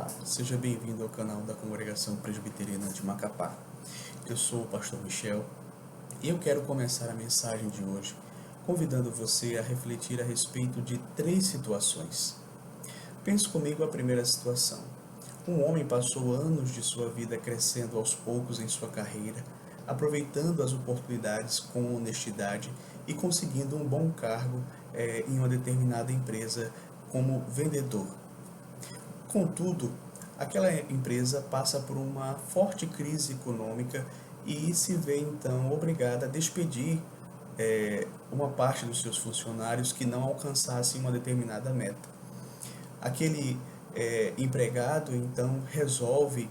Seja bem-vindo ao canal da Congregação Presbiteriana de Macapá. Eu sou o pastor Michel e eu quero começar a mensagem de hoje convidando você a refletir a respeito de 3 situações. Pense comigo a primeira situação. Um homem passou anos de sua vida crescendo aos poucos em sua carreira, aproveitando as oportunidades com honestidade e conseguindo um bom cargo em uma determinada empresa como vendedor. Contudo, aquela empresa passa por uma forte crise econômica e se vê então obrigada a despedir uma parte dos seus funcionários que não alcançassem uma determinada meta. Aquele empregado então resolve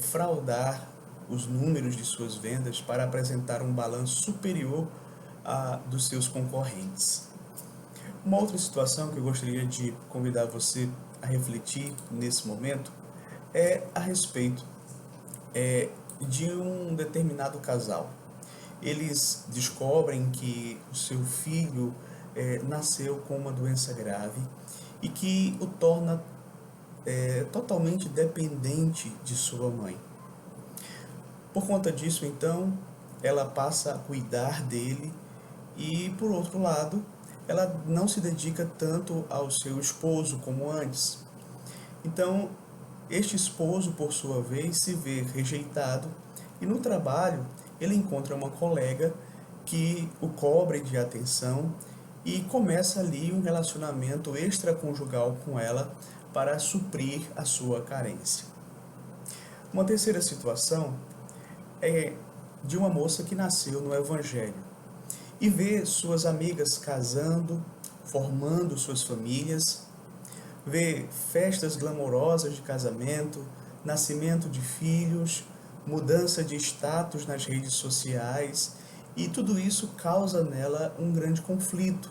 fraudar os números de suas vendas para apresentar um balanço superior a dos seus concorrentes. Uma outra situação que eu gostaria de convidar você a refletir nesse momento é a respeito de um determinado casal. Eles descobrem que o seu filho nasceu com uma doença grave e que o torna totalmente dependente de sua mãe. Por conta disso, então, ela passa a cuidar dele e, por outro lado, ela não se dedica tanto ao seu esposo como antes. Então, este esposo, por sua vez, se vê rejeitado e no trabalho ele encontra uma colega que o cobre de atenção e começa ali um relacionamento extraconjugal com ela para suprir a sua carência. Uma terceira situação é de uma moça que nasceu no Evangelho e vê suas amigas casando, formando suas famílias, vê festas glamourosas de casamento, nascimento de filhos, mudança de status nas redes sociais, e tudo isso causa nela um grande conflito.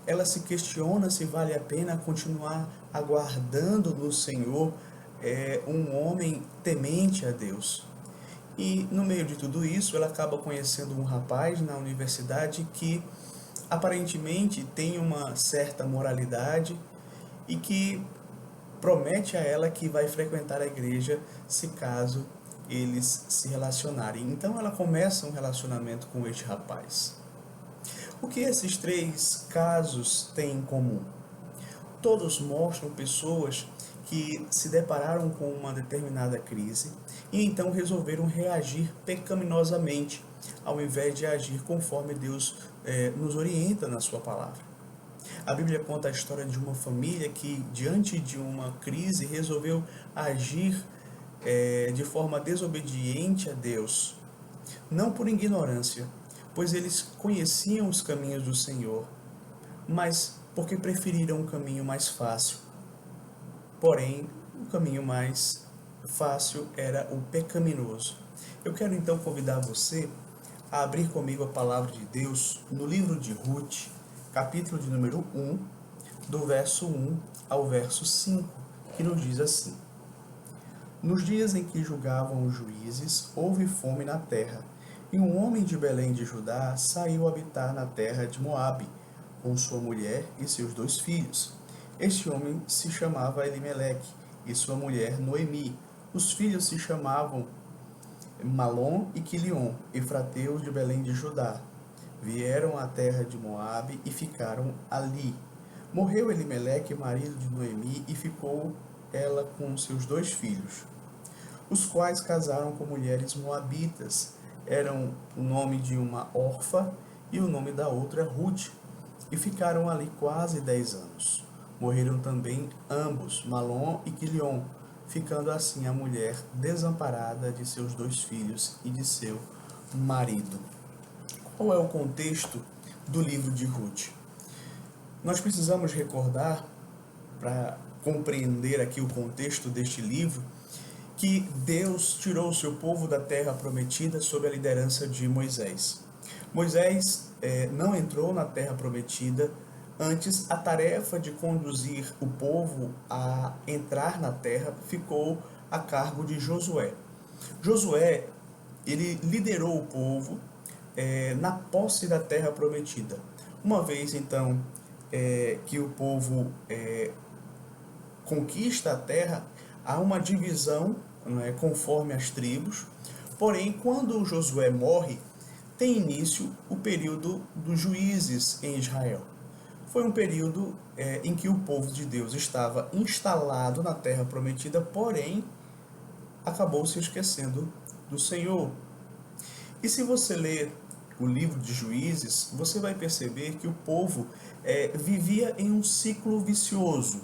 Ela se questiona se vale a pena continuar aguardando no Senhor um homem temente a Deus. E no meio de tudo isso, ela acaba conhecendo um rapaz na universidade que aparentemente tem uma certa moralidade e que promete a ela que vai frequentar a igreja se caso eles se relacionarem. Então ela começa um relacionamento com este rapaz. O que esses 3 casos têm em comum? Todos mostram pessoas que se depararam com uma determinada crise e então resolveram reagir pecaminosamente, ao invés de agir conforme Deus nos orienta na sua palavra. A Bíblia conta a história de uma família que, diante de uma crise, resolveu agir de forma desobediente a Deus, não por ignorância, pois eles conheciam os caminhos do Senhor, mas porque preferiram um caminho mais fácil. Porém, o caminho mais fácil era o pecaminoso. Eu quero então convidar você a abrir comigo a palavra de Deus no livro de Ruth, capítulo de número 1, do verso 1 ao verso 5, que nos diz assim: Nos dias em que julgavam os juízes, houve fome na terra, e um homem de Belém de Judá saiu habitar na terra de Moabe, com sua mulher e seus 2 filhos. Este homem se chamava Elimeleque, e sua mulher Noemi. Os filhos se chamavam Malom e Quilion, efrateus de Belém de Judá. Vieram à terra de Moabe e ficaram ali. Morreu Elimeleque, marido de Noemi, e ficou ela com seus 2 filhos, os quais casaram com mulheres moabitas. Eram o nome de uma Orfa e o nome da outra Ruth, e ficaram ali quase 10 anos. Morreram também ambos, Malom e Quilion, ficando assim a mulher desamparada de seus 2 filhos e de seu marido. Qual é o contexto do livro de Ruth? Nós precisamos recordar, para compreender aqui o contexto deste livro, que Deus tirou o seu povo da terra prometida sob a liderança de Moisés. Moisés não entrou na terra prometida. Antes, a tarefa de conduzir o povo a entrar na terra ficou a cargo de Josué. Josué, ele liderou o povo na posse da terra prometida. Uma vez, então, que o povo conquista a terra, há uma divisão, não é, conforme as tribos. Porém, quando Josué morre, tem início o período dos juízes em Israel. Foi um período em que o povo de Deus estava instalado na terra prometida, porém acabou se esquecendo do Senhor. E se você ler o livro de Juízes, você vai perceber que o povo vivia em um ciclo vicioso.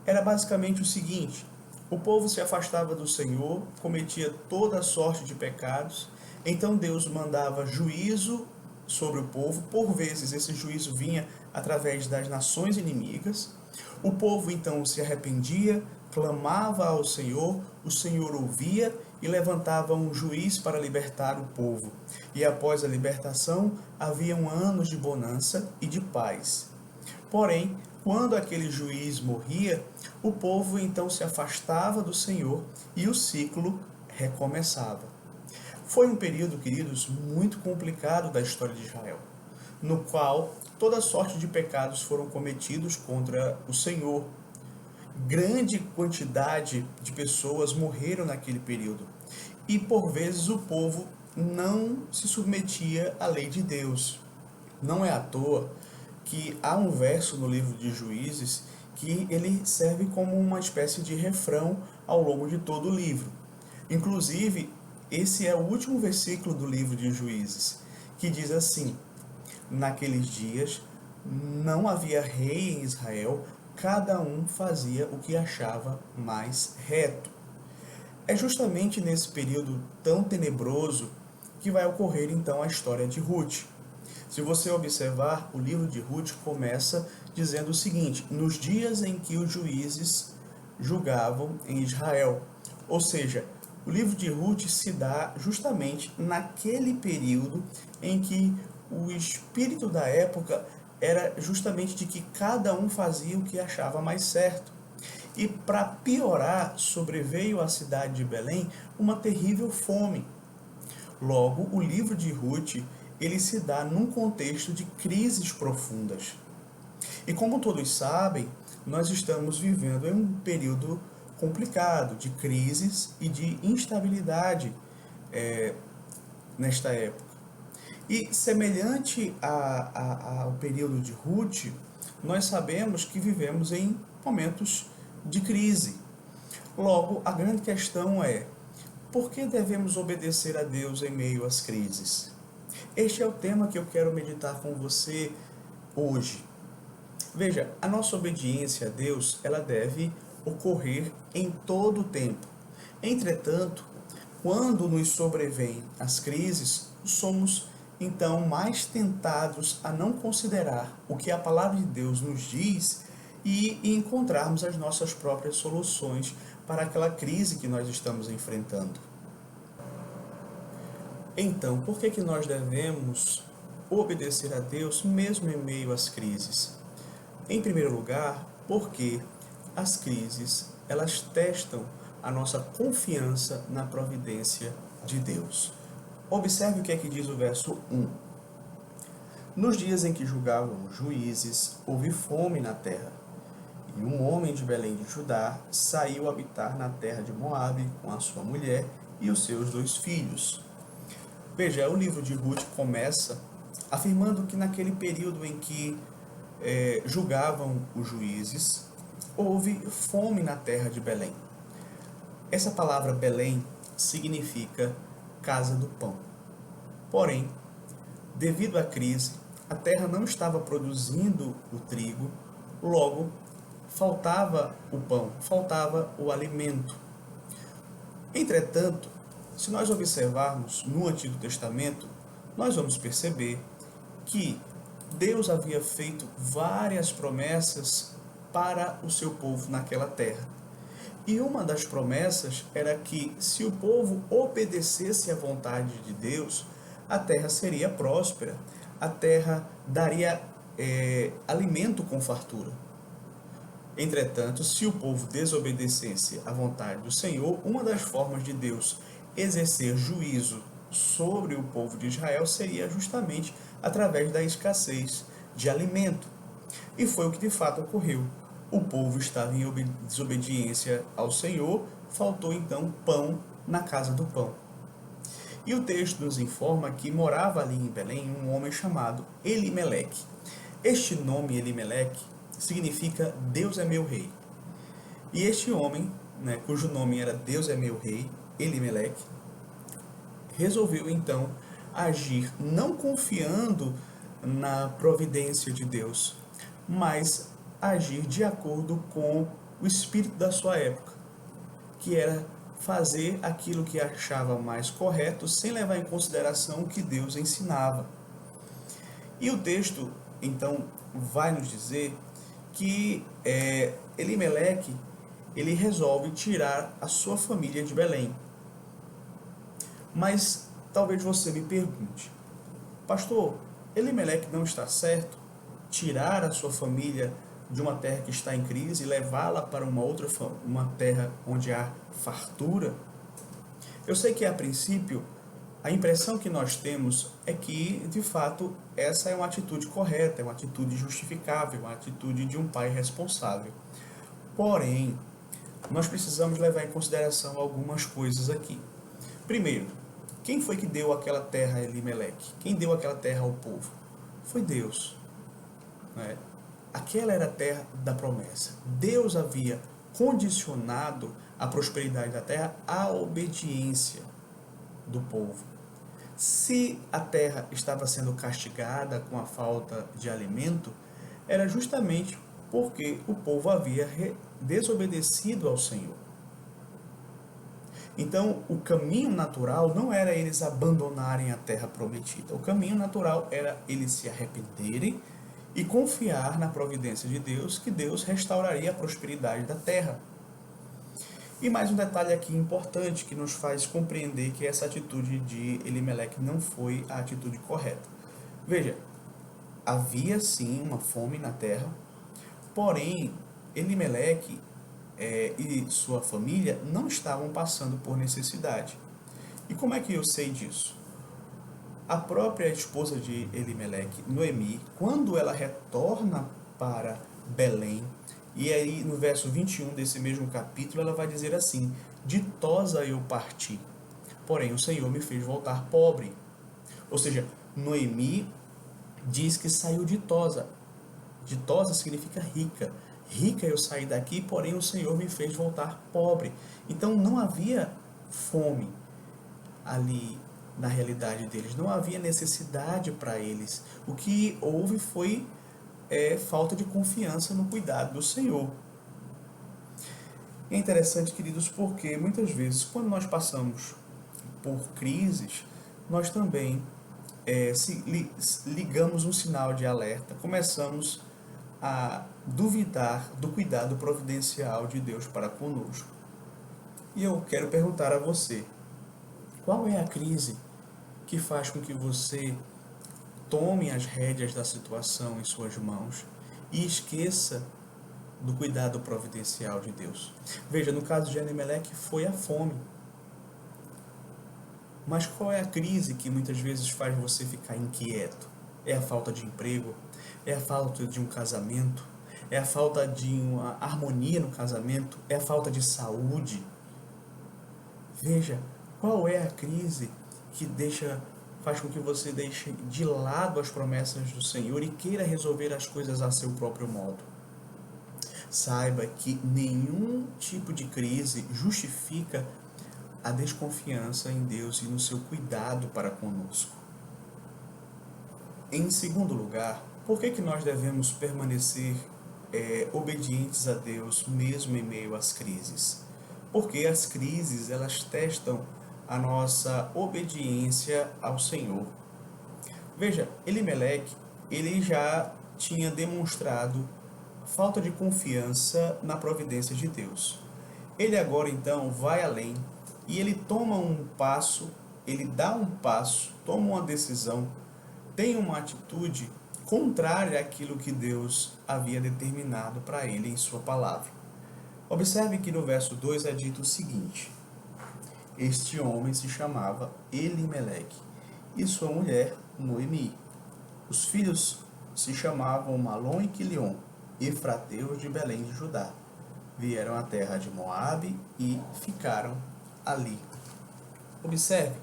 Era basicamente o seguinte: o povo se afastava do Senhor, cometia toda sorte de pecados, então Deus mandava juízo sobre o povo. Por vezes esse juízo vinha através das nações inimigas. O povo então se arrependia, clamava ao Senhor, o Senhor ouvia e levantava um juiz para libertar o povo. E após a libertação, haviam anos de bonança e de paz. Porém, quando aquele juiz morria, o povo então se afastava do Senhor e o ciclo recomeçava. Foi um período, queridos, muito complicado da história de Israel, no qual toda sorte de pecados foram cometidos contra o Senhor. Grande quantidade de pessoas morreram naquele período. E por vezes o povo não se submetia à lei de Deus. Não é à toa que há um verso no livro de Juízes que ele serve como uma espécie de refrão ao longo de todo o livro. Inclusive, esse é o último versículo do livro de Juízes, que diz assim: naqueles dias não havia rei em Israel, cada um fazia o que achava mais reto. É justamente nesse período tão tenebroso que vai ocorrer então a história de Ruth. Se você observar, o livro de Ruth começa dizendo o seguinte: nos dias em que os juízes julgavam em Israel. Ou seja, o livro de Ruth se dá justamente naquele período em que o espírito da época era justamente de que cada um fazia o que achava mais certo. E para piorar, sobreveio à cidade de Belém uma terrível fome. Logo, o livro de Ruth, ele se dá num contexto de crises profundas. E como todos sabem, nós estamos vivendo em um período complicado de crises e de instabilidade nesta época. E semelhante ao período de Ruth, nós sabemos que vivemos em momentos de crise. Logo, a grande questão é: por que devemos obedecer a Deus em meio às crises? Este é o tema que eu quero meditar com você hoje. Veja, a nossa obediência a Deus, ela deve ocorrer em todo o tempo. Entretanto, quando nos sobrevêm as crises, somos então mais tentados a não considerar o que a palavra de Deus nos diz e encontrarmos as nossas próprias soluções para aquela crise que nós estamos enfrentando. Então, por que nós devemos obedecer a Deus mesmo em meio às crises? Em primeiro lugar, porque as crises, elas testam a nossa confiança na providência de Deus. Observe o que é que diz o verso 1. Nos dias em que julgavam os juízes, houve fome na terra. E um homem de Belém de Judá saiu habitar na terra de Moabe com a sua mulher e os seus 2 filhos. Veja, o livro de Ruth começa afirmando que naquele período em que julgavam os juízes, houve fome na terra de Belém. Essa palavra Belém significa casa do pão. Porém, devido à crise, a terra não estava produzindo o trigo, logo faltava o pão, faltava o alimento. Entretanto, se nós observarmos no Antigo Testamento, nós vamos perceber que Deus havia feito várias promessas para o seu povo naquela terra. E uma das promessas era que, se o povo obedecesse à vontade de Deus, a terra seria próspera, a terra daria alimento com fartura. Entretanto, se o povo desobedecesse à vontade do Senhor, uma das formas de Deus exercer juízo sobre o povo de Israel seria justamente através da escassez de alimento. E foi o que de fato ocorreu. O povo estava em desobediência ao Senhor, faltou então pão na casa do pão. E o texto nos informa que morava ali em Belém um homem chamado Elimeleque. Este nome Elimeleque significa Deus é meu rei. E este homem, cujo nome era Deus é meu rei, Elimeleque, resolveu então agir não confiando na providência de Deus, mas agir de acordo com o espírito da sua época, que era fazer aquilo que achava mais correto sem levar em consideração o que Deus ensinava. E o texto, então, vai nos dizer que Elimeleque, ele resolve tirar a sua família de Belém. Mas talvez você me pergunte, pastor, Elimeleque não está certo? Tirar a sua família de uma terra que está em crise e levá-la para uma terra onde há fartura? Eu sei que a princípio a impressão que nós temos é que, de fato, essa é uma atitude correta, é uma atitude justificável, uma atitude de um pai responsável. Porém, nós precisamos levar em consideração algumas coisas aqui. Primeiro, quem foi que deu aquela terra a Elimeleque? Quem deu aquela terra ao povo? Foi Deus. Né? Aquela era a terra da promessa. Deus havia condicionado a prosperidade da terra à obediência do povo. Se a terra estava sendo castigada com a falta de alimento, era justamente porque o povo havia desobedecido ao Senhor. Então, o caminho natural não era eles abandonarem a terra prometida. O caminho natural era eles se arrependerem e confiar na providência de Deus, que Deus restauraria a prosperidade da terra. E mais um detalhe aqui importante que nos faz compreender que essa atitude de Elimeleque não foi a atitude correta. Veja, havia sim uma fome na terra, porém Elimeleque e sua família não estavam passando por necessidade. E como é que eu sei disso? A própria esposa de Elimeleque, Noemi, quando ela retorna para Belém, e aí no verso 21 desse mesmo capítulo, ela vai dizer assim: ditosa eu parti, porém o Senhor me fez voltar pobre. Ou seja, Noemi diz que saiu ditosa. Ditosa significa rica. Rica eu saí daqui, porém o Senhor me fez voltar pobre. Então não havia fome ali na realidade deles, não havia necessidade para eles. O que houve foi falta de confiança no cuidado do Senhor. É interessante, queridos, porque muitas vezes, quando nós passamos por crises, nós também ligamos um sinal de alerta, começamos a duvidar do cuidado providencial de Deus para conosco. E eu quero perguntar a você, qual é a crise que faz com que você tome as rédeas da situação em suas mãos e esqueça do cuidado providencial de Deus? Veja, no caso de Elimeleque foi a fome. Mas qual é a crise que muitas vezes faz você ficar inquieto? É a falta de emprego? É a falta de um casamento? É a falta de uma harmonia no casamento? É a falta de saúde? Veja, qual é a crise que faz com que você deixe de lado as promessas do Senhor e queira resolver as coisas a seu próprio modo? Saiba que nenhum tipo de crise justifica a desconfiança em Deus e no seu cuidado para conosco. Em segundo lugar, por que nós devemos permanecer obedientes a Deus mesmo em meio às crises? Porque as crises, elas testam a nossa obediência ao Senhor. Veja, Elimeleque, ele já tinha demonstrado falta de confiança na providência de Deus. Ele agora então vai além e ele toma um passo, ele dá um passo, toma uma decisão, tem uma atitude contrária àquilo que Deus havia determinado para ele em sua palavra. Observe que no verso 2 é dito o seguinte: este homem se chamava Elimeleque e sua mulher Noemi. Os filhos se chamavam Malom e Quilion. efrateus de Belém de Judá. Vieram à terra de Moabe e ficaram ali. Observe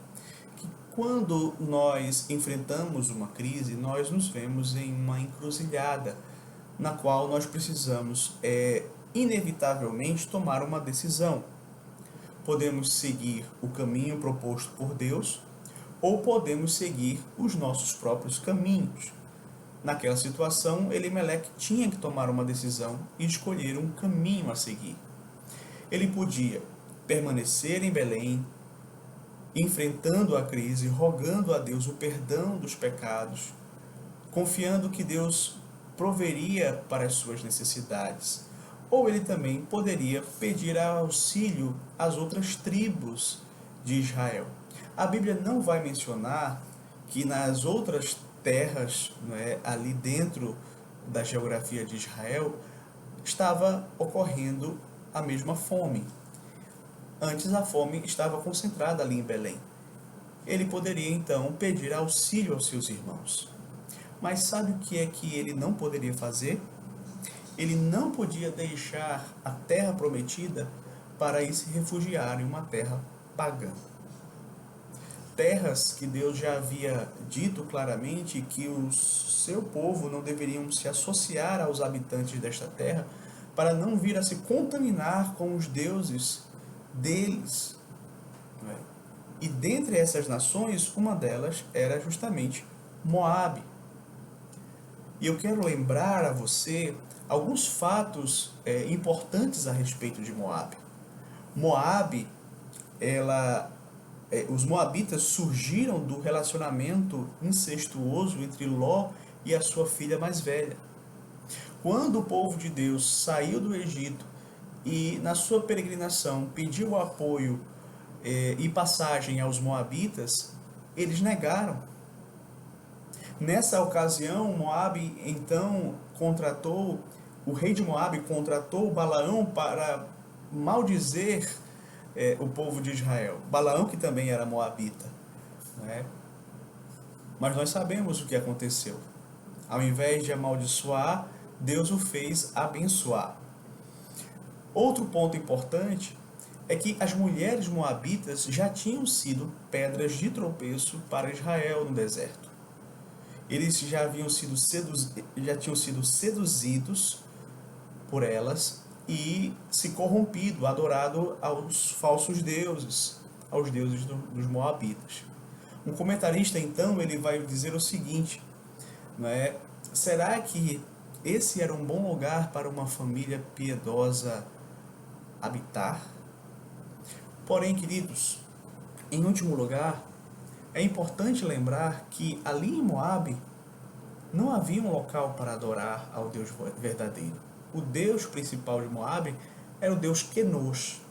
que quando nós enfrentamos uma crise, nós nos vemos em uma encruzilhada na qual nós precisamos inevitavelmente tomar uma decisão. Podemos seguir o caminho proposto por Deus ou podemos seguir os nossos próprios caminhos. Naquela situação, Elimeleque tinha que tomar uma decisão e escolher um caminho a seguir. Ele podia permanecer em Belém, enfrentando a crise, rogando a Deus o perdão dos pecados, confiando que Deus proveria para as suas necessidades. Ou ele também poderia pedir auxílio às outras tribos de Israel. A Bíblia não vai mencionar que nas outras terras, ali dentro da geografia de Israel, estava ocorrendo a mesma fome. Antes a fome estava concentrada ali em Belém. Ele poderia então pedir auxílio aos seus irmãos. Mas sabe o que é que ele não poderia fazer? Ele não podia deixar a terra prometida para ir se refugiar em uma terra pagã. Terras que Deus já havia dito claramente que o seu povo não deveriam se associar aos habitantes desta terra para não vir a se contaminar com os deuses deles. E dentre essas nações, uma delas era justamente Moabe. E eu quero lembrar a você alguns fatos importantes a respeito de Moabe. Moabe, os moabitas surgiram do relacionamento incestuoso entre Ló e a sua filha mais velha. Quando o povo de Deus saiu do Egito e na sua peregrinação pediu apoio e passagem aos moabitas, eles negaram. Nessa ocasião, Moabe então o rei de Moabe contratou Balaão para maldizer o povo de Israel. Balaão, que também era moabita. Mas nós sabemos o que aconteceu. Ao invés de amaldiçoar, Deus o fez abençoar. Outro ponto importante é que as mulheres moabitas já tinham sido pedras de tropeço para Israel no deserto. Eles já tinham sido seduzidos por elas e se corrompido, adorado aos falsos deuses, aos deuses dos moabitas. Um comentarista, então, ele vai dizer o seguinte, será que esse era um bom lugar para uma família piedosa habitar? Porém, queridos, em último lugar, é importante lembrar que ali em Moabe não havia um local para adorar ao Deus verdadeiro. O Deus principal de Moabe era o Deus Quenosh.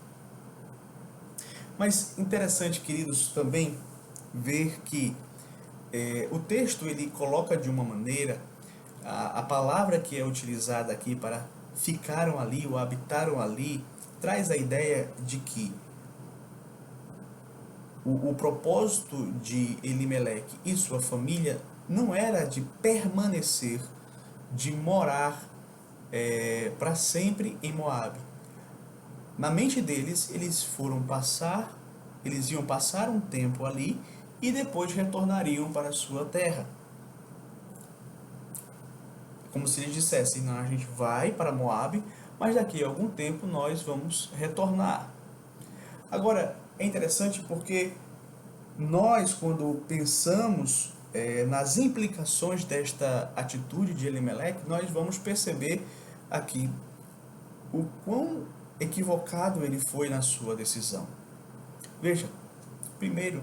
Mas interessante, queridos, também ver que o texto ele coloca de uma maneira, a palavra que é utilizada aqui para ficaram ali ou habitaram ali, traz a ideia de que o propósito de Elimeleque e sua família não era de permanecer, de morar para sempre em Moabe. Na mente deles, eles iam passar um tempo ali e depois retornariam para a sua terra. Como se eles dissessem, não, a gente vai para Moabe, mas daqui a algum tempo nós vamos retornar. Agora, é interessante porque nós, quando pensamos nas implicações desta atitude de Elimeleque, nós vamos perceber aqui o quão equivocado ele foi na sua decisão. Veja, primeiro,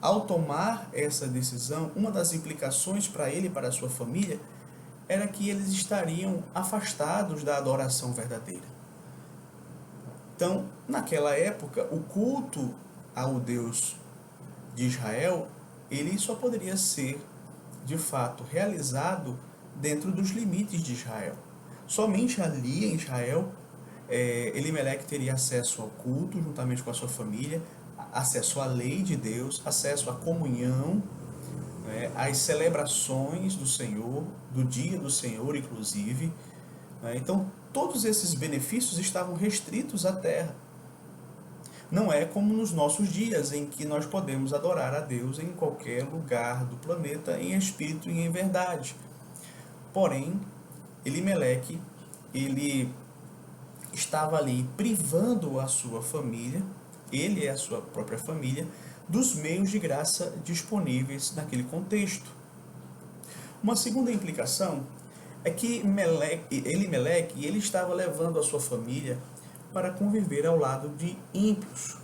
ao tomar essa decisão, uma das implicações para ele e para a sua família era que eles estariam afastados da adoração verdadeira. Então, naquela época, o culto ao Deus de Israel, ele só poderia ser, de fato, realizado dentro dos limites de Israel. Somente ali em Israel, Elimeleque teria acesso ao culto, juntamente com a sua família, acesso à lei de Deus, acesso à comunhão, às celebrações do Senhor, do dia do Senhor, inclusive, né? Então, todos esses benefícios estavam restritos à terra. Não é como nos nossos dias, em que nós podemos adorar a Deus em qualquer lugar do planeta, em espírito e em verdade. Porém, Elimeleque, ele estava ali privando a sua família, ele e a sua própria família, dos meios de graça disponíveis naquele contexto. Uma segunda implicação é que Elimeleque ele estava levando a sua família para conviver ao lado de ímpios.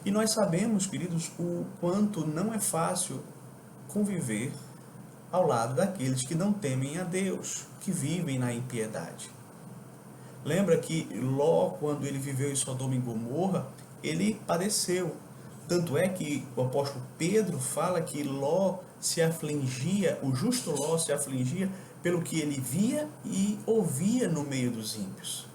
E nós sabemos, queridos, o quanto não é fácil conviver ao lado daqueles que não temem a Deus, que vivem na impiedade. Lembra que Ló, quando ele viveu em Sodoma e Gomorra, ele padeceu. Tanto é que o apóstolo Pedro fala que Ló se afligia, o justo Ló se afligia pelo que ele via e ouvia no meio dos ímpios.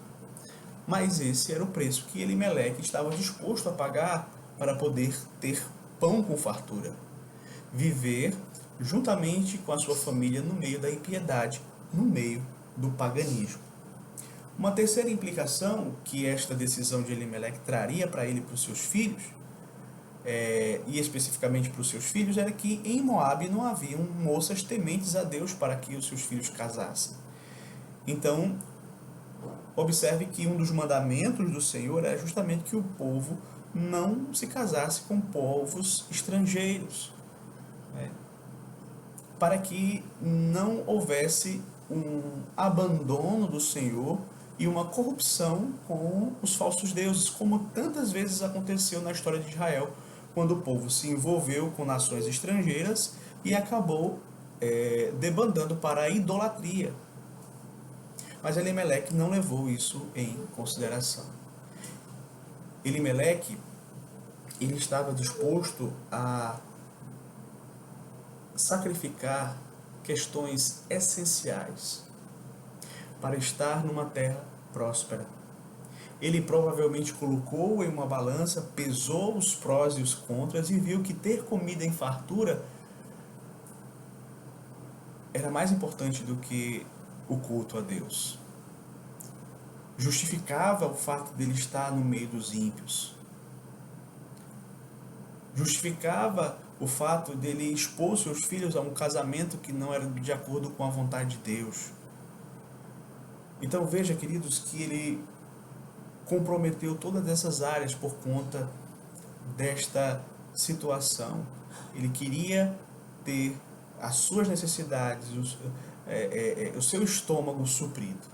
Mas esse era o preço que Elimeleque estava disposto a pagar para poder ter pão com fartura. Viver juntamente com a sua família no meio da impiedade, no meio do paganismo. Uma terceira implicação que esta decisão de Elimeleque traria para ele e para os seus filhos, e especificamente para os seus filhos, era que em Moabe não haviam moças tementes a Deus para que os seus filhos casassem. Então, observe que um dos mandamentos do Senhor é justamente que o povo não se casasse com povos estrangeiros, né? Para que não houvesse um abandono do Senhor e uma corrupção com os falsos deuses, como tantas vezes aconteceu na história de Israel, quando o povo se envolveu com nações estrangeiras e acabou debandando para a idolatria. Mas Elimeleque não levou isso em consideração. Elimeleque, ele estava disposto a sacrificar questões essenciais para estar numa terra próspera. Ele provavelmente colocou em uma balança, pesou os prós e os contras e viu que ter comida em fartura era mais importante do que o culto a Deus. Justificava o fato dele estar no meio dos ímpios. Justificava o fato dele expor seus filhos a um casamento que não era de acordo com a vontade de Deus. Então veja, queridos, que ele comprometeu todas essas áreas por conta desta situação. Ele queria ter as suas necessidades, o seu estômago suprido.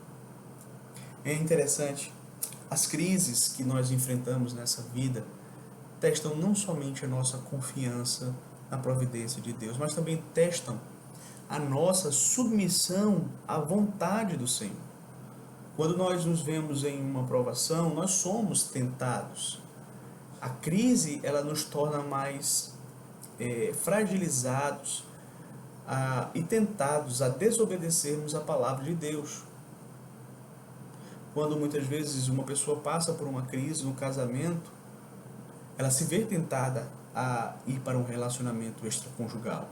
É interessante, as crises que nós enfrentamos nessa vida testam não somente a nossa confiança na providência de Deus, mas também testam a nossa submissão à vontade do Senhor. Quando nós nos vemos em uma provação, nós somos tentados. A crise, ela nos torna mais fragilizados e tentados a desobedecermos a palavra de Deus. Quando muitas vezes uma pessoa passa por uma crise no casamento, ela se vê tentada a ir para um relacionamento extraconjugal.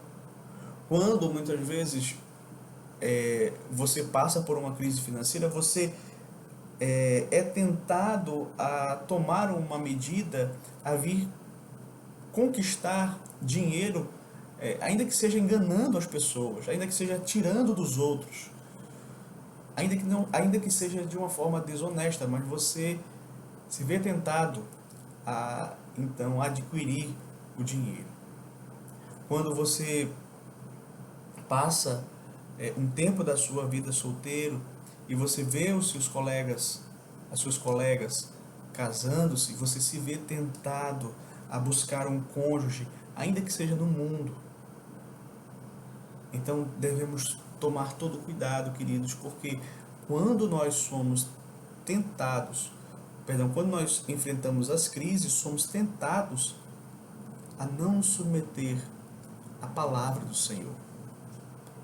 Quando muitas vezes você passa por uma crise financeira, você é tentado a tomar uma medida, a vir conquistar dinheiro, ainda que seja enganando as pessoas, ainda que seja tirando dos outros, ainda que seja de uma forma desonesta, mas você se vê tentado a então adquirir o dinheiro. Quando você passa um tempo da sua vida solteiro e você vê os seus colegas, as suas colegas casando-se, você se vê tentado a buscar um cônjuge, ainda que seja no mundo. Então devemos tomar todo cuidado, queridos, porque quando nós somos tentados, quando nós enfrentamos as crises, somos tentados a não submeter a palavra do Senhor,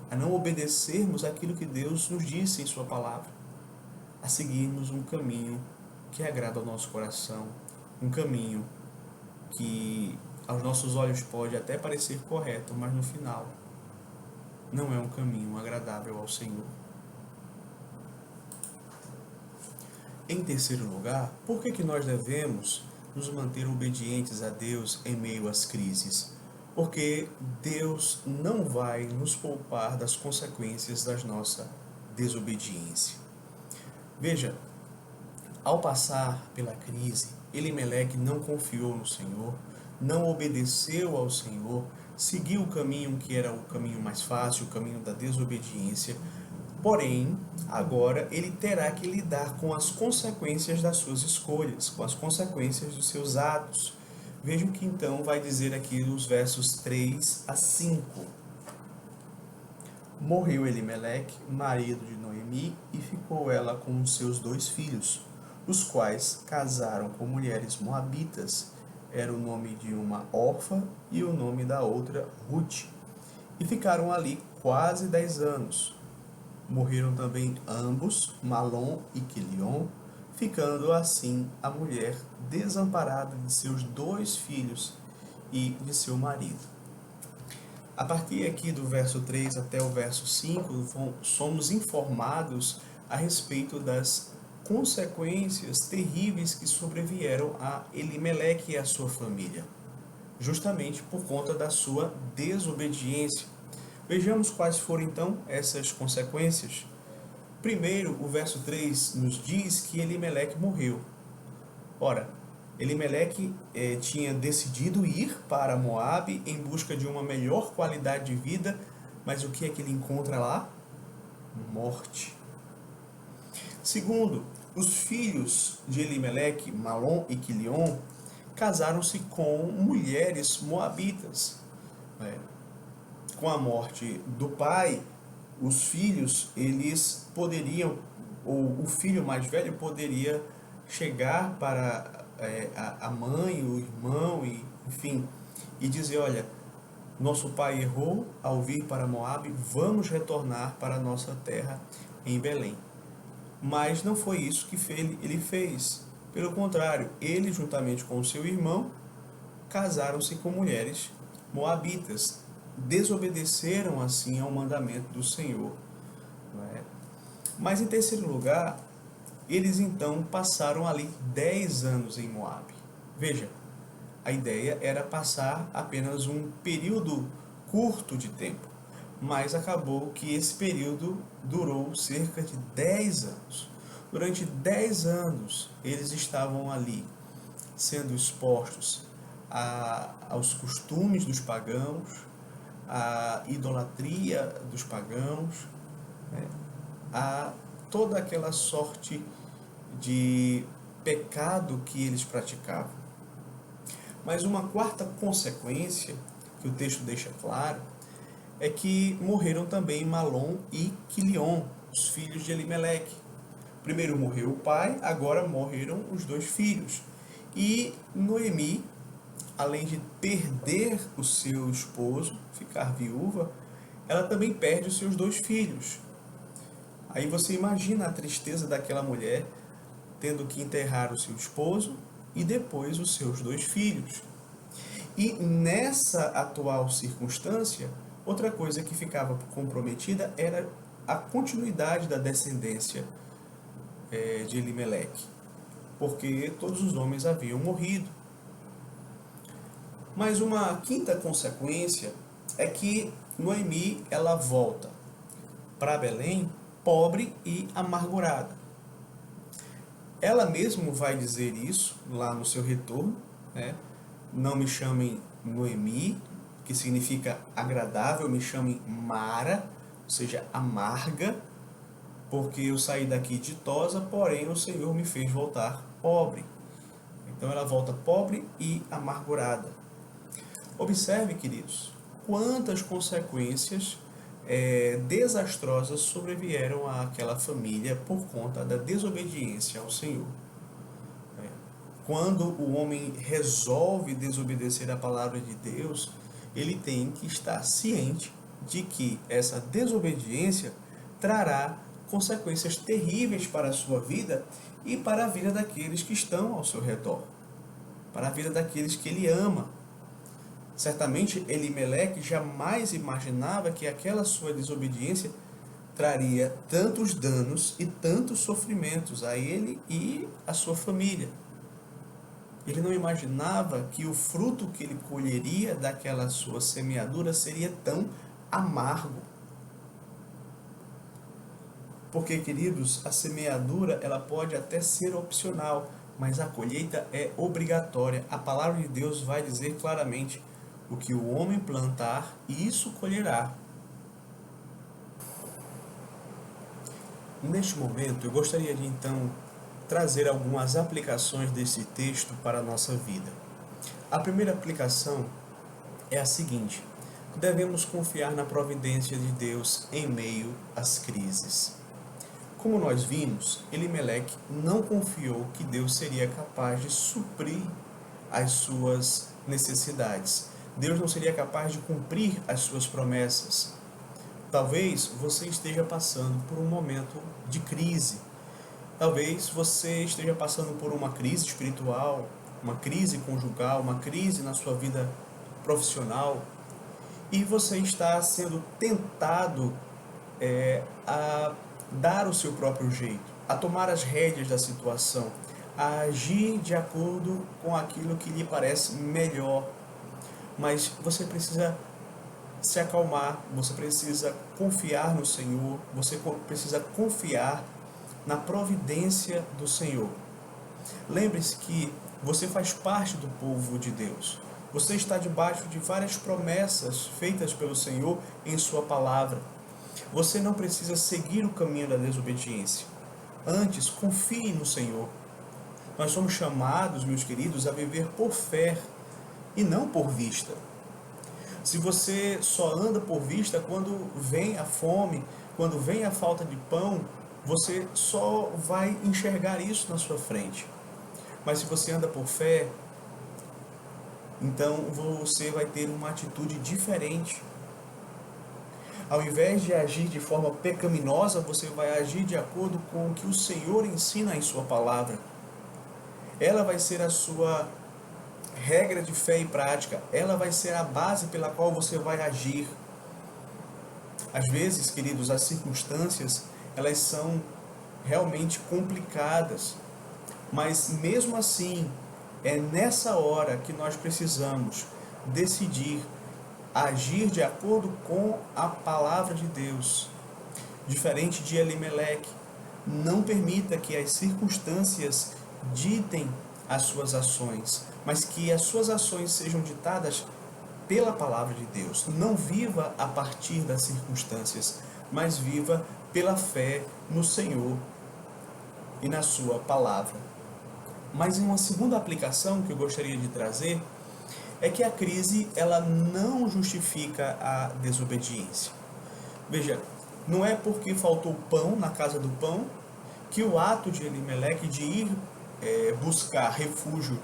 a não obedecermos aquilo que Deus nos disse em sua palavra, a seguirmos um caminho que agrada ao nosso coração, um caminho que aos nossos olhos pode até parecer correto, mas no final não é um caminho agradável ao Senhor. Em terceiro lugar, por que nós devemos nos manter obedientes a Deus em meio às crises? Porque Deus não vai nos poupar das consequências da nossa desobediência. Veja, ao passar pela crise, Elimeleque não confiou no Senhor, não obedeceu ao Senhor, seguiu o caminho que era o caminho mais fácil, o caminho da desobediência. Porém, agora ele terá que lidar com as consequências das suas escolhas, com as consequências dos seus atos. Veja o que então vai dizer aqui nos versos 3 a 5. Morreu Elimeleque, marido de Noemi, e ficou ela com os seus 2 filhos, os quais casaram com mulheres moabitas. Era o nome de uma Orfa e o nome da outra Ruth. E ficaram ali quase 10 anos. Morreram também ambos, Malom e Quilion, ficando assim a mulher desamparada de seus 2 filhos e de seu marido. A partir aqui do verso 3 até o verso 5, somos informados a respeito das consequências terríveis que sobrevieram a Elimeleque e a sua família, justamente por conta da sua desobediência. Vejamos quais foram então essas consequências. Primeiro, o verso 3 nos diz que Elimeleque morreu. Ora, Elimeleque tinha decidido ir para Moabe em busca de uma melhor qualidade de vida, mas o que é que ele encontra lá? Morte. Segundo, os filhos de Elimeleque, Malom e Quilion, casaram-se com mulheres moabitas. Com a morte do pai, os filhos, eles poderiam, ou o filho mais velho poderia chegar para a mãe, o irmão, e, enfim, e dizer, olha, nosso pai errou ao vir para Moabe, vamos retornar para a nossa terra em Belém. Mas não foi isso que ele fez. Pelo contrário, ele, juntamente com o seu irmão, casaram-se com mulheres moabitas, desobedeceram assim ao mandamento do Senhor. Mas em terceiro lugar, eles então passaram ali 10 anos em Moabe. Veja, a ideia era passar apenas um período curto de tempo, mas acabou que esse período durou cerca de 10 anos. Durante 10 anos, eles estavam ali, sendo expostos aos costumes dos pagãos, à idolatria dos pagãos, a toda aquela sorte de pecado que eles praticavam. Mas uma quarta consequência, que o texto deixa claro, é que morreram também Malom e Quilion, os filhos de Elimeleque. Primeiro morreu o pai, agora morreram os 2 filhos. E Noemi, além de perder o seu esposo, ficar viúva, ela também perde os seus 2 filhos. Aí você imagina a tristeza daquela mulher tendo que enterrar o seu esposo e depois os seus 2 filhos. E nessa atual circunstância, outra coisa que ficava comprometida era a continuidade da descendência de Elimeleque, porque todos os homens haviam morrido. Mas uma quinta consequência é que Noemi ela volta para Belém pobre e amargurada. Ela mesma vai dizer isso lá no seu retorno, né? Não me chamem Noemi, que significa agradável, me chamem Mara, ou seja, amarga, porque eu saí daqui ditosa, porém o Senhor me fez voltar pobre. Então ela volta pobre e amargurada. Observe, queridos, quantas consequências desastrosas sobrevieram àquela família por conta da desobediência ao Senhor. Quando o homem resolve desobedecer a palavra de Deus, ele tem que estar ciente de que essa desobediência trará consequências terríveis para a sua vida e para a vida daqueles que estão ao seu redor, para a vida daqueles que ele ama. Certamente Elimeleque jamais imaginava que aquela sua desobediência traria tantos danos e tantos sofrimentos a ele e a sua família. Ele não imaginava que o fruto que ele colheria daquela sua semeadura seria tão amargo. Porque, queridos, a semeadura ela pode até ser opcional, mas a colheita é obrigatória. A palavra de Deus vai dizer claramente: o que o homem plantar, isso colherá. Neste momento, eu gostaria de então trazer algumas aplicações desse texto para a nossa vida. A primeira aplicação é a seguinte: devemos confiar na providência de Deus em meio às crises. Como nós vimos, Elimeleque não confiou que Deus seria capaz de suprir as suas necessidades. Deus não seria capaz de cumprir as suas promessas. Talvez você esteja passando por um momento de crise. Talvez você esteja passando por uma crise espiritual, uma crise conjugal, uma crise na sua vida profissional, e você está sendo tentado a dar o seu próprio jeito, a tomar as rédeas da situação, a agir de acordo com aquilo que lhe parece melhor. Mas você precisa se acalmar, você precisa confiar no Senhor, você precisa confiar na providência do Senhor. Lembre-se que você faz parte do povo de Deus. Você está debaixo de várias promessas feitas pelo Senhor em sua palavra. Você não precisa seguir o caminho da desobediência. Antes, confie no Senhor. Nós somos chamados, meus queridos, a viver por fé e não por vista. Se você só anda por vista quando vem a fome, quando vem a falta de pão, você só vai enxergar isso na sua frente. Mas se você anda por fé, então você vai ter uma atitude diferente. Ao invés de agir de forma pecaminosa, você vai agir de acordo com o que o Senhor ensina em sua palavra. Ela vai ser a sua regra de fé e prática. Ela vai ser a base pela qual você vai agir. Às vezes, queridos, as circunstâncias, elas são realmente complicadas. Mas mesmo assim, é nessa hora que nós precisamos decidir agir de acordo com a palavra de Deus. Diferente de Elimeleque, não permita que as circunstâncias ditem as suas ações, mas que as suas ações sejam ditadas pela palavra de Deus. Não viva a partir das circunstâncias, mas viva pela fé no Senhor e na sua palavra. Mas em uma segunda aplicação que eu gostaria de trazer, é que a crise ela não justifica a desobediência. Veja, não é porque faltou pão na casa do pão que o ato de Elimeleque de ir buscar refúgio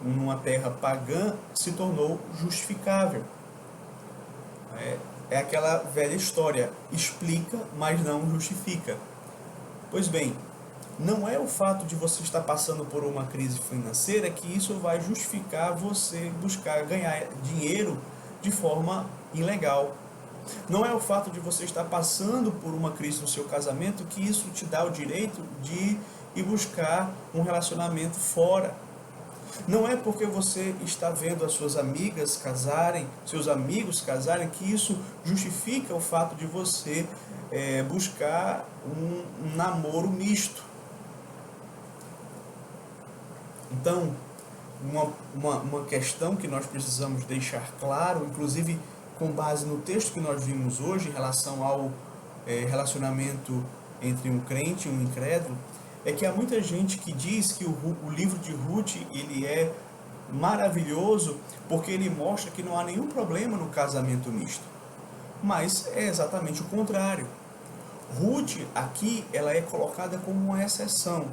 numa terra pagã se tornou justificável. É aquela velha história, explica, mas não justifica. Pois bem, não é o fato de você estar passando por uma crise financeira que isso vai justificar você buscar ganhar dinheiro de forma ilegal. Não é o fato de você estar passando por uma crise no seu casamento que isso te dá o direito de ir buscar um relacionamento fora. Não é porque você está vendo as suas amigas casarem, seus amigos casarem, que isso justifica o fato de você buscar um namoro misto. Então, uma questão que nós precisamos deixar claro, inclusive com base no texto que nós vimos hoje em relação ao relacionamento entre um crente e um incrédulo, é que há muita gente que diz que o livro de Ruth ele é maravilhoso porque ele mostra que não há nenhum problema no casamento misto. Mas é exatamente o contrário. Ruth aqui ela é colocada como uma exceção.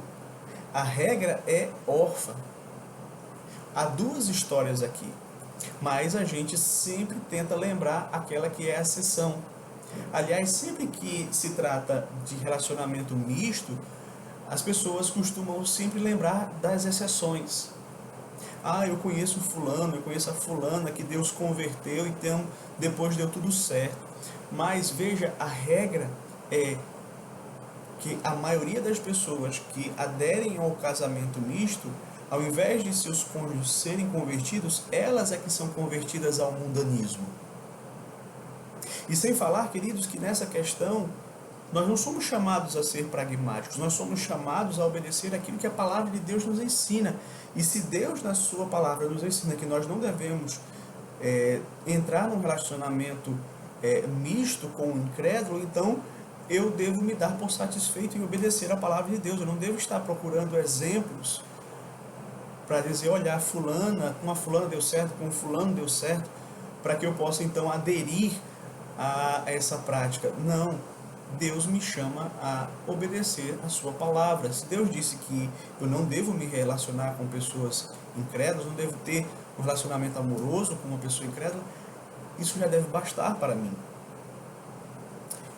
A regra é órfã. Há duas histórias aqui, mas a gente sempre tenta lembrar aquela que é a exceção. Aliás, sempre que se trata de relacionamento misto, as pessoas costumam sempre lembrar das exceções. Ah, eu conheço fulano, eu conheço a fulana que Deus converteu, então depois deu tudo certo. Mas veja, a regra é que a maioria das pessoas que aderem ao casamento misto, ao invés de seus cônjuges serem convertidos, elas é que são convertidas ao mundanismo. E sem falar, queridos, que nessa questão nós não somos chamados a ser pragmáticos, nós somos chamados a obedecer aquilo que a palavra de Deus nos ensina. E se Deus, na sua palavra, nos ensina que nós não devemos entrar num relacionamento misto com o incrédulo, então eu devo me dar por satisfeito em obedecer a palavra de Deus. Eu não devo estar procurando exemplos para dizer, olha, com a fulana deu certo, com o fulano deu certo, para que eu possa então aderir a essa prática. Não, Deus me chama a obedecer a sua palavra. Se Deus disse que eu não devo me relacionar com pessoas incrédulas, não devo ter um relacionamento amoroso com uma pessoa incrédula, isso já deve bastar para mim.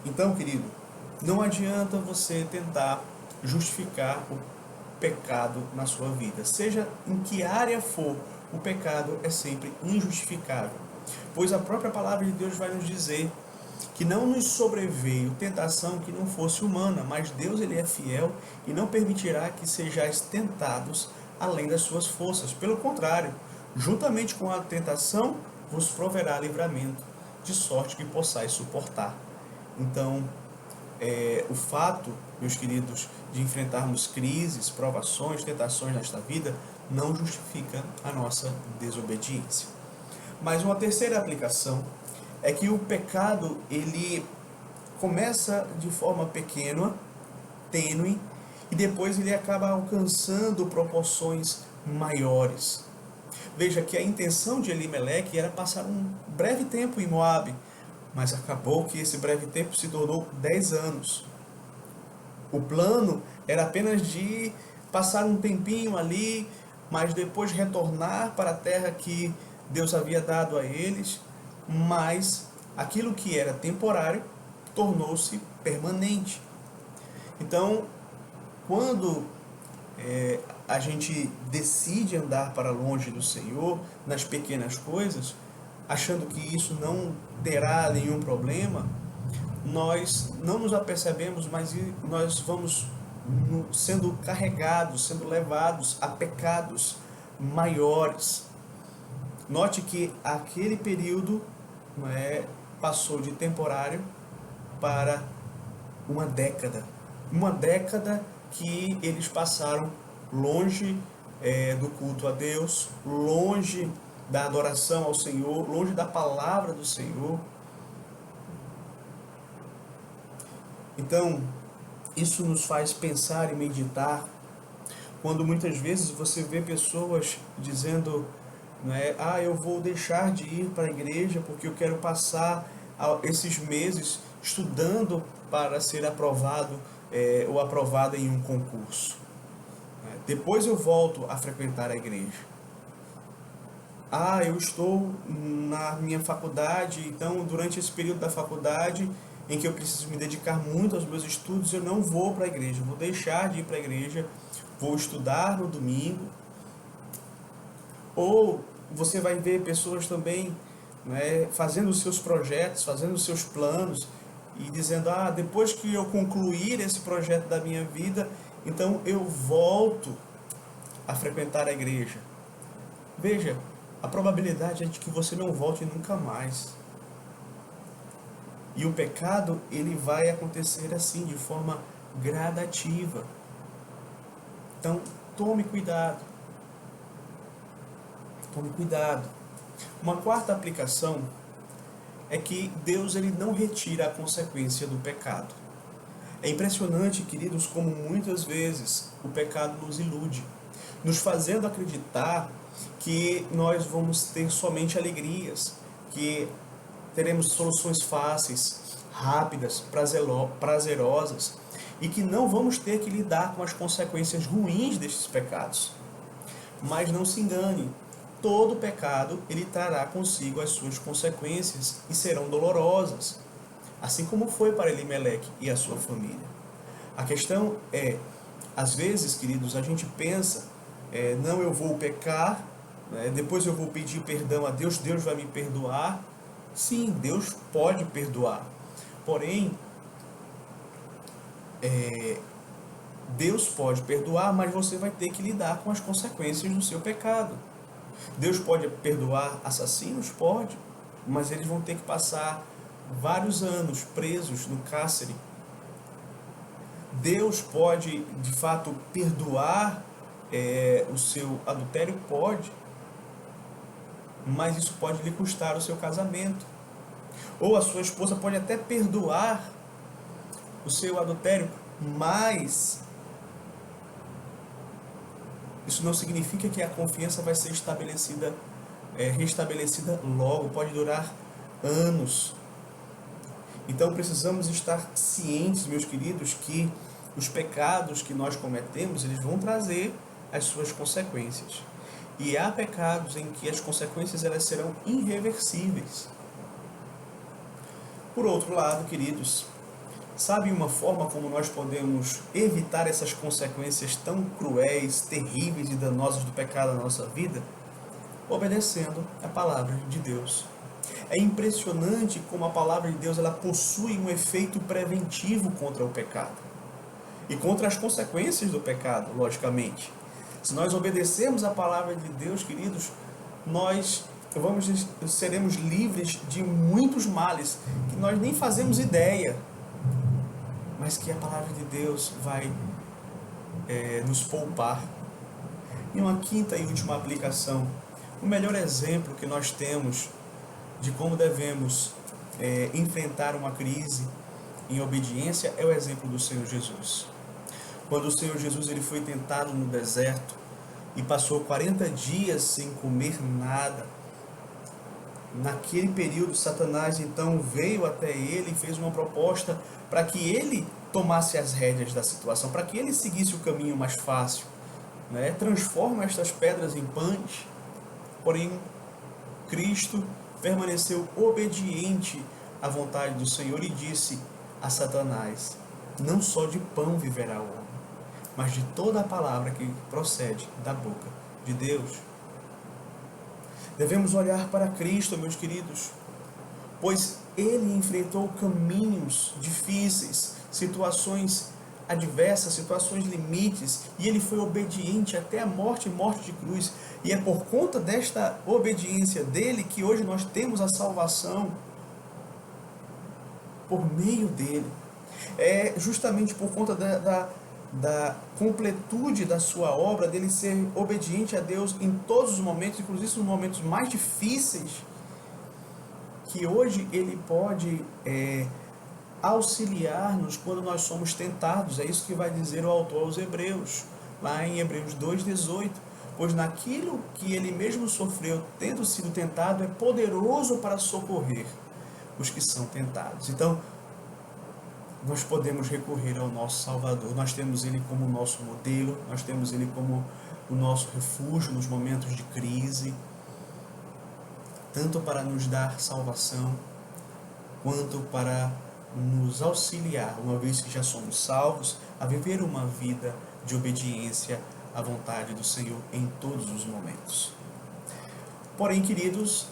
Então, querido, não adianta você tentar justificar o pecado na sua vida. Seja em que área for, o pecado é sempre injustificável. Pois a própria palavra de Deus vai nos dizer que não nos sobreveio tentação que não fosse humana, mas Deus ele é fiel e não permitirá que sejais tentados além das suas forças. Pelo contrário, juntamente com a tentação, vos proverá livramento, de sorte que possais suportar. Então, o fato, meus queridos, de enfrentarmos crises, provações, tentações nesta vida, não justifica a nossa desobediência. Mas uma terceira aplicação é que o pecado, ele começa de forma pequena, tênue, e depois ele acaba alcançando proporções maiores. Veja que a intenção de Elimeleque era passar um breve tempo em Moabe, mas acabou que esse breve tempo se tornou 10 anos. O plano era apenas de passar um tempinho ali, mas depois retornar para a terra que Deus havia dado a eles, mas aquilo que era temporário tornou-se permanente. Então, quando a gente decide andar para longe do Senhor, nas pequenas coisas, achando que isso não terá nenhum problema, nós não nos apercebemos, mas nós vamos sendo carregados, sendo levados a pecados maiores. Note que aquele período passou de temporário para uma década. Uma década que eles passaram longe do culto a Deus, longe da adoração ao Senhor, longe da palavra do Senhor. Então, isso nos faz pensar e meditar, quando muitas vezes você vê pessoas dizendo, eu vou deixar de ir para a igreja porque eu quero passar esses meses estudando para ser aprovado ou aprovada em um concurso. Depois eu volto a frequentar a igreja. Eu estou na minha faculdade, então durante esse período da faculdade em que eu preciso me dedicar muito aos meus estudos, eu não vou para a igreja, vou deixar de ir para a igreja, vou estudar no domingo. Ou você vai ver pessoas também fazendo os seus projetos, fazendo os seus planos e dizendo, depois que eu concluir esse projeto da minha vida, então eu volto a frequentar a igreja. Veja, a probabilidade é de que você não volte nunca mais. E o pecado, ele vai acontecer assim, de forma gradativa. Então, tome cuidado. Tome cuidado. Uma quarta aplicação é que Deus ele não retira a consequência do pecado. É impressionante, queridos, como muitas vezes o pecado nos ilude, nos fazendo acreditar que nós vamos ter somente alegrias, que teremos soluções fáceis, rápidas, prazerosas, e que não vamos ter que lidar com as consequências ruins destes pecados. Mas não se engane, todo pecado ele trará consigo as suas consequências e serão dolorosas, assim como foi para Elimeleque e a sua família. A questão é, às vezes, queridos, a gente pensa, não, eu vou pecar, depois eu vou pedir perdão a Deus, Deus vai me perdoar. Sim, Deus pode perdoar. Porém, Deus pode perdoar, mas você vai ter que lidar com as consequências do seu pecado. Deus pode perdoar assassinos? Pode, mas eles vão ter que passar vários anos presos no cárcere. Deus pode, de fato, perdoar o seu adultério? Pode, mas isso pode lhe custar o seu casamento. Ou a sua esposa pode até perdoar o seu adultério, mas isso não significa que a confiança vai ser restabelecida logo, pode durar anos. Então precisamos estar cientes, meus queridos, que os pecados que nós cometemos, eles vão trazer as suas consequências. E há pecados em que as consequências elas serão irreversíveis. Por outro lado, queridos, sabe uma forma como nós podemos evitar essas consequências tão cruéis, terríveis e danosas do pecado na nossa vida? Obedecendo a palavra de Deus. É impressionante como a palavra de Deus ela possui um efeito preventivo contra o pecado. E contra as consequências do pecado, logicamente. Se nós obedecermos a palavra de Deus, queridos, nós seremos livres de muitos males que nós nem fazemos ideia, mas que a palavra de Deus vai nos poupar. E uma quinta e última aplicação, o melhor exemplo que nós temos de como devemos enfrentar uma crise em obediência é o exemplo do Senhor Jesus. Quando o Senhor Jesus ele foi tentado no deserto e passou 40 dias sem comer nada, naquele período Satanás então veio até ele e fez uma proposta para que ele tomasse as rédeas da situação, para que ele seguisse o caminho mais fácil, né? Transforma estas pedras em pães. Porém, Cristo permaneceu obediente à vontade do Senhor e disse a Satanás: não só de pão viverá o homem, mas de toda a palavra que procede da boca de Deus. Devemos olhar para Cristo, meus queridos, pois Ele enfrentou caminhos difíceis, situações adversas, situações limites, e Ele foi obediente até a morte e morte de cruz. E é por conta desta obediência dele que hoje nós temos a salvação por meio dele. É justamente por conta da completude da sua obra, dele ser obediente a Deus em todos os momentos, inclusive nos momentos mais difíceis, que hoje ele pode auxiliar-nos quando nós somos tentados. É isso que vai dizer o autor aos Hebreus, lá em Hebreus 2,18. Pois naquilo que ele mesmo sofreu, tendo sido tentado, é poderoso para socorrer os que são tentados. Então, nós podemos recorrer ao nosso Salvador. Nós temos Ele como nosso modelo, nós temos Ele como o nosso refúgio nos momentos de crise, tanto para nos dar salvação, quanto para nos auxiliar, uma vez que já somos salvos, a viver uma vida de obediência à vontade do Senhor em todos os momentos. Porém, queridos,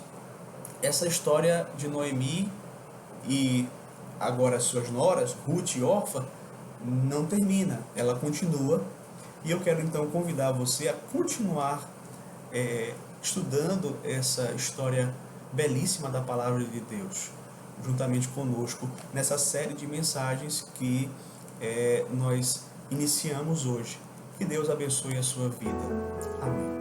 essa história de Noemi e agora suas noras, Ruth e Orfa, não termina, ela continua. E eu quero então convidar você a continuar estudando essa história belíssima da palavra de Deus, juntamente conosco, nessa série de mensagens que nós iniciamos hoje. Que Deus abençoe a sua vida. Amém.